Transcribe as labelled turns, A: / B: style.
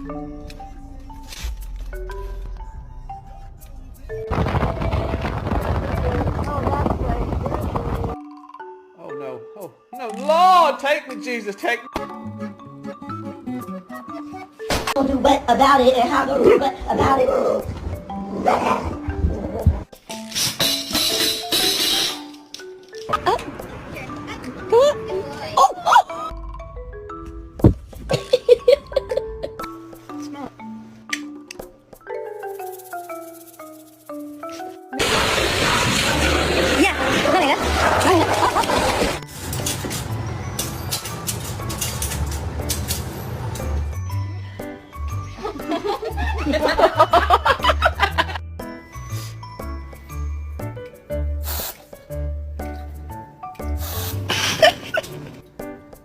A: Oh no, oh no, Lord, take me, Jesus, take me.
B: Don't do what about it, and how to do what about it.
C: Yeah,